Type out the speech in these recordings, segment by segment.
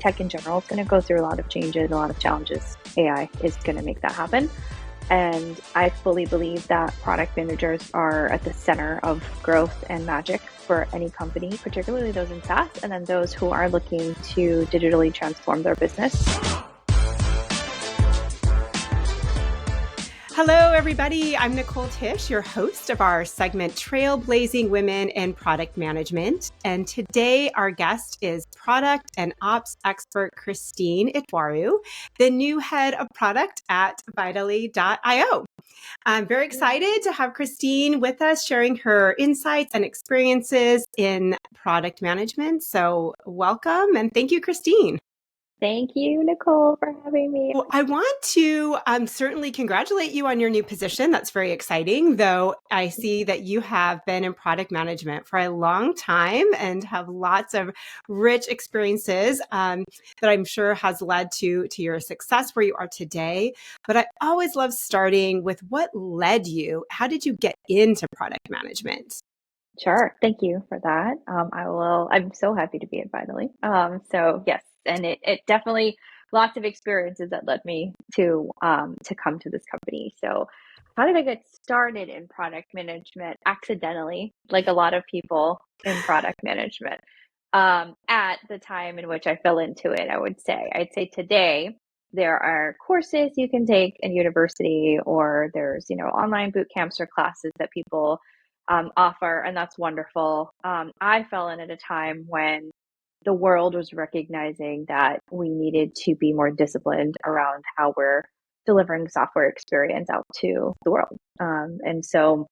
tech in general is going to go through a lot of changes, a lot of challenges. AI is going to make that happen. And I fully believe that product managers are at the center of growth and magic for any company, particularly those in SaaS, and then those who are looking to digitally transform their business. Hello, everybody. I'm Nicole Tieche, your host of our segment Trailblazing Women in Product Management. And today our guest is product and ops expert Christine Itwaru, the new head of product at Vitally.io. I'm very excited to have Christine with us, sharing her insights and experiences in product management. So welcome and thank you, Christine. Thank you, Nicole, for having me. Well, I want to certainly congratulate you on your new position. That's very exciting, though I see that you have been in product management for a long time and have lots of rich experiences that I'm sure has led to your success where you are today. But I always love starting with what led you. How did you get into product management? Sure. Thank you for that. I'm so happy to be at Vitally. So yes, and it definitely lots of experiences that led me to come to this company. So how did I get started in product management? Accidentally, like a lot of people in product management. At the time in which I fell into it, I'd say today there are courses you can take in university, or there's, online boot camps or classes that people offer, and that's wonderful. I fell in at a time when the world was recognizing that we needed to be more disciplined around how we're delivering software experience out to the world. And so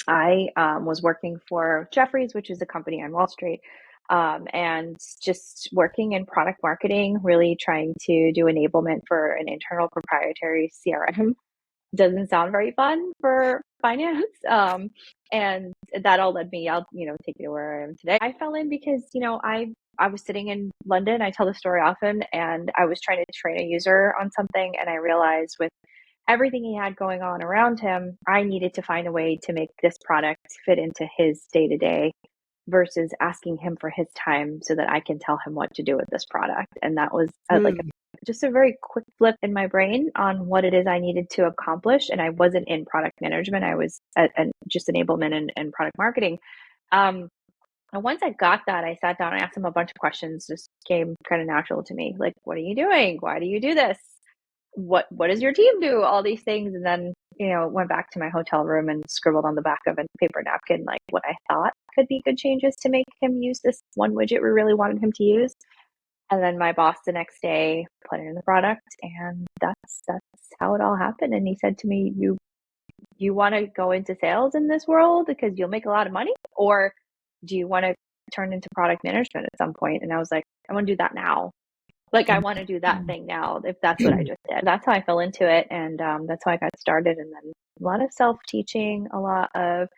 I was working for Jefferies, which is a company on Wall Street, and just working in product marketing, really trying to do enablement for an internal proprietary CRM. Doesn't sound very fun for finance. And that all led me, I'll, take you to where I am today. I fell in because, I was sitting in London. I tell the story often, and I was trying to train a user on something. And I realized with everything he had going on around him, I needed to find a way to make this product fit into his day to day versus asking him for his time so that I can tell him what to do with this product. And that was just a very quick flip in my brain on what it is I needed to accomplish. And I wasn't in product management. I was at just enablement and product marketing. And once I got that, I sat down and asked him a bunch of questions, just came kind of natural to me. Like, what are you doing? Why do you do this? What does your team do? All these things. And then, went back to my hotel room and scribbled on the back of a paper napkin, like what I thought could be good changes to make him use this one widget we really wanted him to use. And then my boss the next day put it in the product, and that's how it all happened. And he said to me, you want to go into sales in this world because you'll make a lot of money, or do you want to turn into product management at some point? And I was like, I want to do that now. Like, I want to do that thing now, if that's what I just did. That's how I fell into it. And that's how I got started. And then a lot of self-teaching, a lot of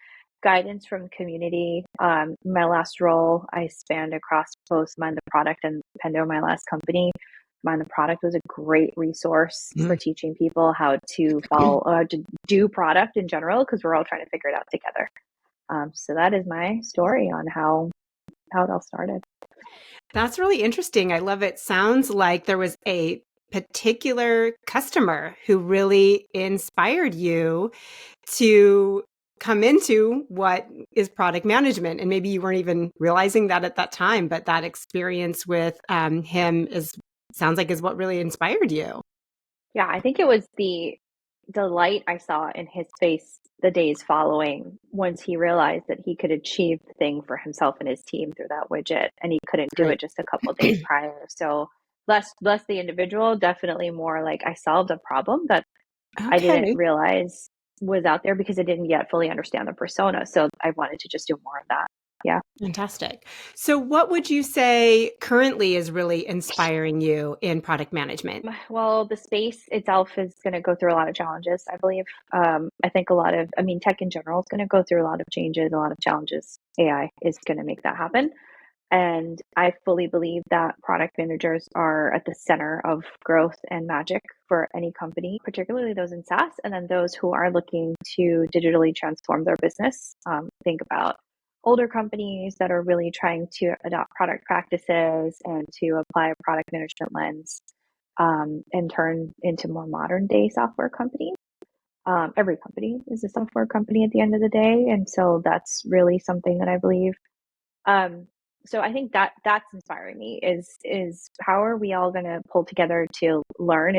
guidance from community. My last role, I spanned across both Mind the Product and Pendo, my last company. Mind the Product was a great resource for teaching people how to to do product in general, because we're all trying to figure it out together. So that is my story on how it all started. That's really interesting. I love it. Sounds like there was a particular customer who really inspired you to come into what is product management. And maybe you weren't even realizing that at that time, but that experience with him sounds like is what really inspired you. Yeah, I think it was the light I saw in his face the days following, once he realized that he could achieve the thing for himself and his team through that widget, and he couldn't do it just a couple of days prior. So less the individual, definitely more like I solved a problem that I didn't realize was out there because I didn't yet fully understand the persona. So I wanted to just do more of that. Yeah. Fantastic. So what would you say currently is really inspiring you in product management? Well, the space itself is going to go through a lot of challenges, I believe. I think tech in general is going to go through a lot of changes, a lot of challenges. AI is going to make that happen. And I fully believe that product managers are at the center of growth and magic for any company, particularly those in SaaS, and then those who are looking to digitally transform their business. Think about older companies that are really trying to adopt product practices and to apply a product management lens, and turn into more modern day software companies. Every company is a software company at the end of the day, and so that's really something that I believe. Um, so I think that that's inspiring me is how are we all going to pull together to learn?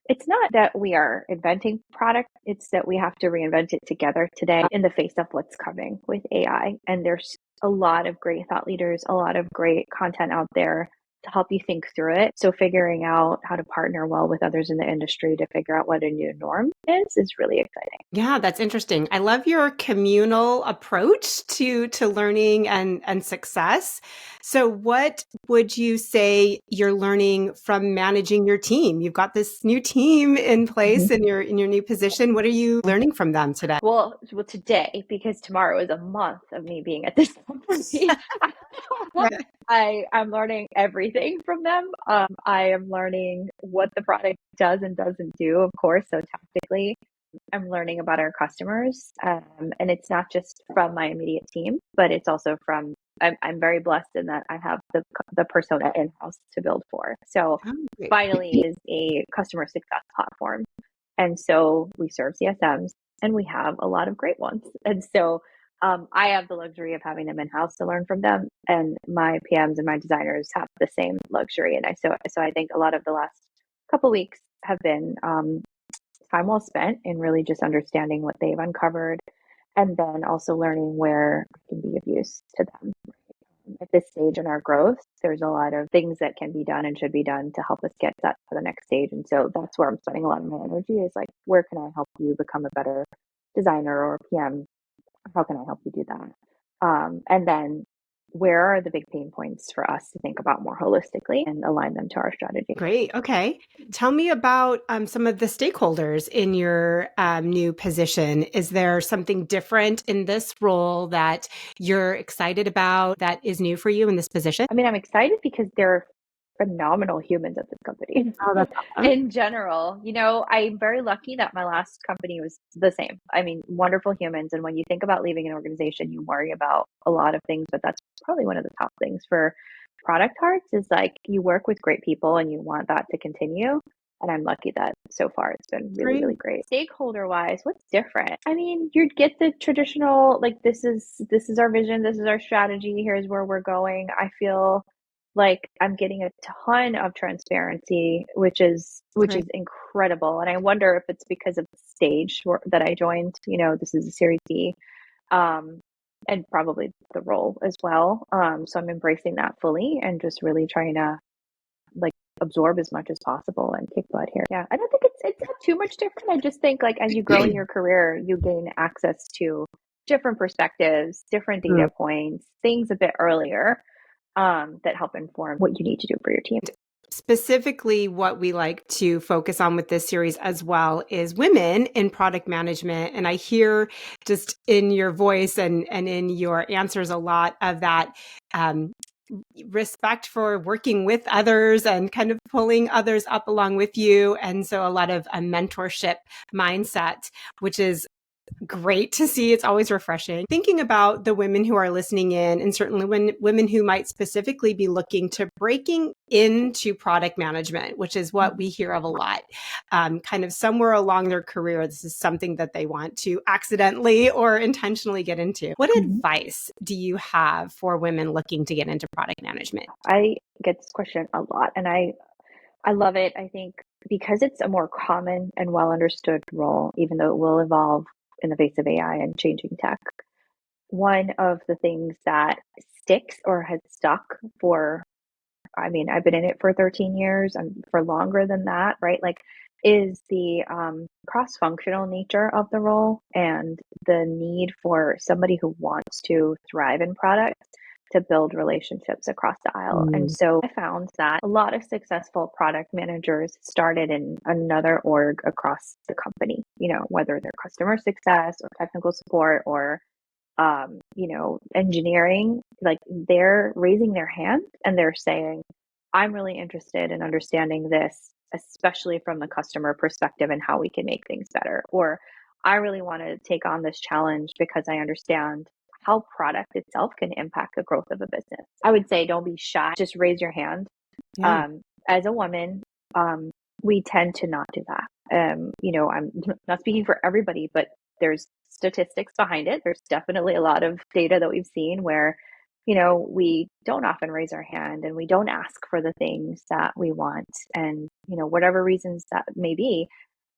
It's not that we are inventing product, it's that we have to reinvent it together today in the face of what's coming with AI. And there's a lot of great thought leaders, a lot of great content out there to help you think through it. So figuring out how to partner well with others in the industry to figure out what a new norm is really exciting. Yeah, that's interesting. I love your communal approach to learning and success. So what would you say you're learning from managing your team? You've got this new team in place Mhm. in your new position. What are you learning from them today? Well, today, because tomorrow is a month of me being at this company, I'm learning everything from them. I am learning what the product does and doesn't do, of course. So tactically, I'm learning about our customers, and it's not just from my immediate team, but it's also from. I'm very blessed in that I have the persona in house to build for. So, Oh, great. finally, is a customer success platform. And so we serve CSMs and we have a lot of great ones. And so I have the luxury of having them in house to learn from them. And my PMs and my designers have the same luxury. And so I think a lot of the last couple weeks have been time well spent in really just understanding what they've uncovered and then also learning where I can be of use to them. At this stage in our growth, there's a lot of things that can be done and should be done to help us get that to the next stage. And so that's where I'm spending a lot of my energy is like, where can I help you become a better designer or PM? How can I help you do that? And then where are the big pain points for us to think about more holistically and align them to our strategy? Great. Okay. Tell me about some of the stakeholders in your new position. Is there something different in this role that you're excited about that is new for you in this position? I mean, I'm excited because they're phenomenal humans at this company. Oh, that's awesome. In general, I'm very lucky that my last company was the same. I mean, wonderful humans. And when you think about leaving an organization, you worry about a lot of things, but that's probably one of the top things for product hearts is like you work with great people and you want that to continue. And I'm lucky that so far it's been really, Great. really great. Stakeholder wise, what's different? I mean, you'd get the traditional, like this is our vision, this is our strategy, here's where we're going. I feel like I'm getting a ton of transparency, which is Great. incredible. And I wonder if it's because of the stage that I joined. This is a Series D, um, and probably the role as well. So I'm embracing that fully and just really trying to like absorb as much as possible and kick butt here. Yeah, I don't think it's not too much different. I just think like as you grow in your career, you gain access to different perspectives, different Mm. data points, things a bit earlier that help inform what you need to do for your team. Specifically, what we like to focus on with this series as well is women in product management. And I hear just in your voice and in your answers a lot of that um, respect for working with others and kind of pulling others up along with you. And so a lot of a mentorship mindset, which is great to see. It's always refreshing. Thinking about the women who are listening in, and certainly when women who might specifically be looking to breaking into product management, which is what we hear of a lot, kind of somewhere along their career, this is something that they want to accidentally or intentionally get into. What Mhm. advice do you have for women looking to get into product management? I get this question a lot and I love it. I think because it's a more common and well understood role, even though it will evolve in the face of AI and changing tech. One of the things that sticks or has stuck for, I mean, I've been in it for 13 years and for longer than that, right? Like, is the cross functional nature of the role and the need for somebody who wants to thrive in product to build relationships across the aisle. And Mm, so I found that a lot of successful product managers started in another org across the company, whether they're customer success or technical support or engineering, like they're raising their hand and they're saying, I'm really interested in understanding this, especially from the customer perspective and how we can make things better. Or I really want to take on this challenge because I understand how product itself can impact the growth of a business. I would say don't be shy, just raise your hand. Yeah. As a woman, we tend to not do that. I'm not speaking for everybody, but there's statistics behind it. There's definitely a lot of data that we've seen where, we don't often raise our hand and we don't ask for the things that we want. And, whatever reasons that may be,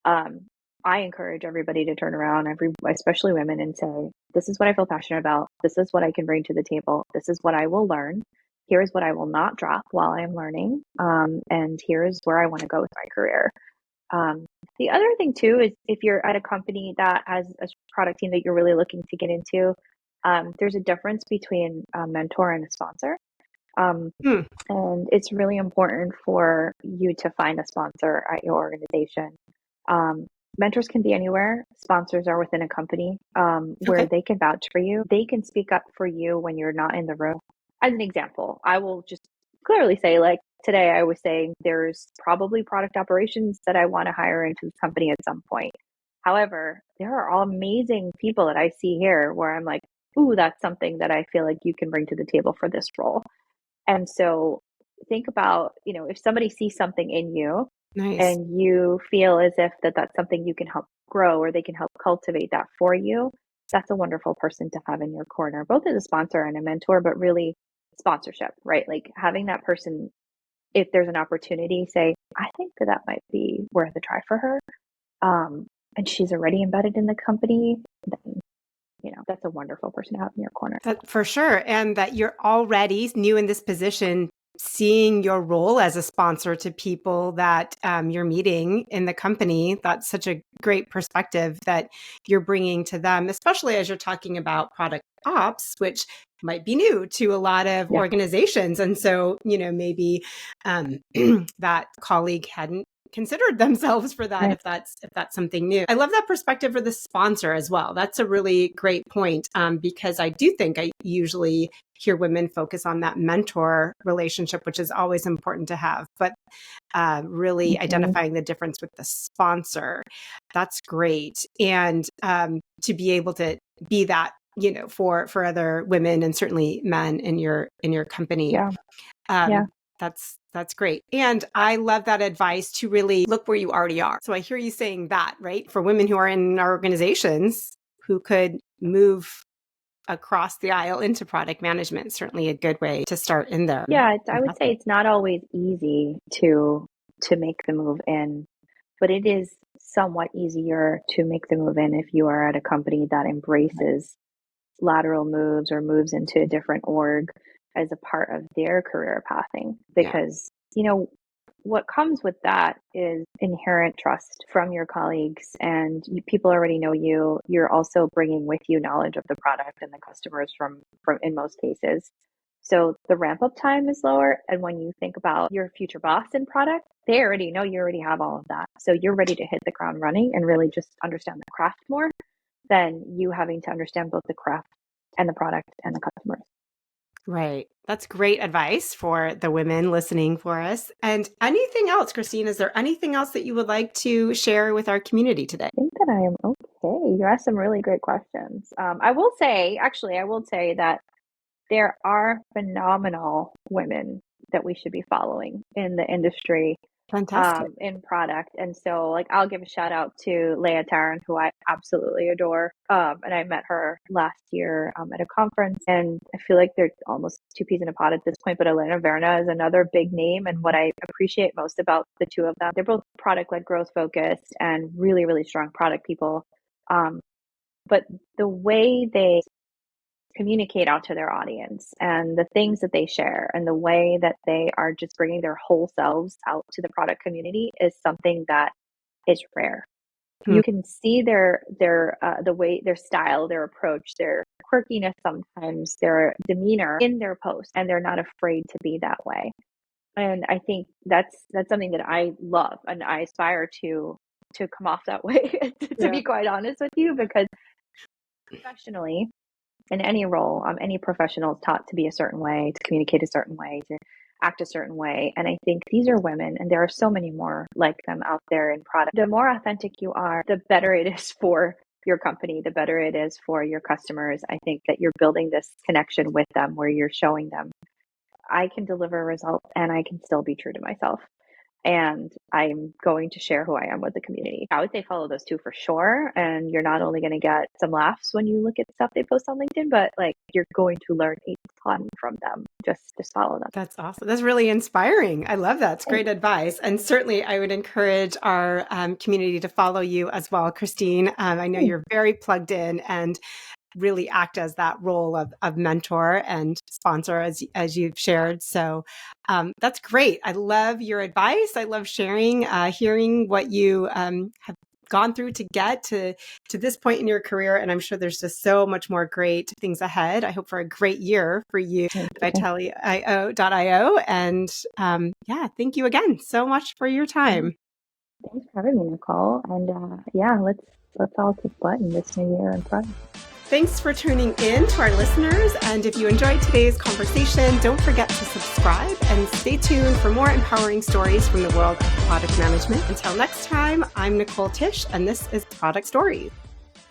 um, I encourage everybody to turn around, especially women, and say, this is what I feel passionate about. This is what I can bring to the table. This is what I will learn. Here's what I will not drop while I'm learning. And here's where I want to go with my career. The other thing too is if you're at a company that has a product team that you're really looking to get into, there's a difference between a mentor and a sponsor. Hmm. And it's really important for you to find a sponsor at your organization. Mentors can be anywhere. Sponsors are within a company where Okay. they can vouch for you. They can speak up for you when you're not in the room. As an example, I will just clearly say, like today, I was saying there's probably product operations that I want to hire into this company at some point. However, there are all amazing people that I see here where I'm like, ooh, that's something that I feel like you can bring to the table for this role. And so think about, if somebody sees something in you Nice. and you feel as if that's something you can help grow or they can help cultivate that for you, that's a wonderful person to have in your corner, both as a sponsor and a mentor, but really sponsorship, right? Like having that person, if there's an opportunity, say, I think that might be worth a try for her. And she's already embedded in the company, then, that's a wonderful person to have in your corner. That, for sure. And that you're already new in this position, seeing your role as a sponsor to people that you're meeting in the company. That's such a great perspective that you're bringing to them, especially as you're talking about product ops, which might be new to a lot of Yeah. organizations. And so, maybe that colleague hadn't considered themselves for that, Right. if that's something new. I love that perspective for the sponsor as well. That's a really great point, because I do think I usually hear women focus on that mentor relationship, which is always important to have, but really identifying the difference with the sponsor. That's great. And to be able to be that, for other women and certainly men in your company. Yeah. Yeah. That's great. And I love that advice to really look where you already are. So I hear you saying that, right? For women who are in our organizations who could move across the aisle into product management, certainly a good way to start in there. Yeah, I would say it's not always easy to make the move in, but it is somewhat easier to make the move in if you are at a company that embraces lateral moves or moves into a different org as a part of their career pathing. Yeah. Because, what comes with that is inherent trust from your colleagues, and people already know you. You're also bringing with you knowledge of the product and the customers from in most cases. So the ramp up time is lower. And when you think about your future boss in product, they already know you already have all of that. So you're ready to hit the ground running and really just understand the craft more than you having to understand both the craft and the product and the customers. Right. That's great advice for the women listening for us. And anything else, Christine? Is there anything else that you would like to share with our community today? I think that I am okay. You asked some really great questions. I will say that there are phenomenal women that we should be following in the industry, Fantastic. in product. And so like I'll give a shout out to Leah Taryn, who I absolutely adore. And I met her last year at a conference, and I feel like they're almost two peas in a pod at this point, but Elena Verna is another big name. And what I appreciate most about the two of them, they're both product led growth focused and really, really strong product people. But the way they communicate out to their audience and the things that they share and the way that they are just bringing their whole selves out to the product community is something that is rare. Hmm. You can see the way, their style, their approach, their quirkiness, sometimes their demeanor in their posts, and they're not afraid to be that way. And I think that's something that I love, and I aspire to come off that way, to Yeah. be quite honest with you, because professionally, in any role, any professional is taught to be a certain way, to communicate a certain way, to act a certain way. And I think these are women, and there are so many more like them out there in product. The more authentic you are, the better it is for your company, the better it is for your customers. I think that you're building this connection with them where you're showing them I can deliver results and I can still be true to myself. And I'm going to share who I am with the community. I would say follow those two for sure. And you're not only going to get some laughs when you look at stuff they post on LinkedIn, but like you're going to learn a ton from them. Just follow them. That's awesome. That's really inspiring. I love that. It's great advice. And certainly I would encourage our community to follow you as well, Christine. I know you're very plugged in and really act as that role of mentor and sponsor as you've shared. So that's great. I love your advice. I love sharing, hearing what you have gone through to get to this point in your career. And I'm sure there's just so much more great things ahead. I hope for a great year for you at Vitelli.io. And thank you again so much for your time. Thanks for having me, Nicole. And let's all keep button this new year in front. Thanks for tuning in to our listeners. And if you enjoyed today's conversation, don't forget to subscribe and stay tuned for more empowering stories from the world of product management. Until next time, I'm Nicole Tieche, and this is Product Stories.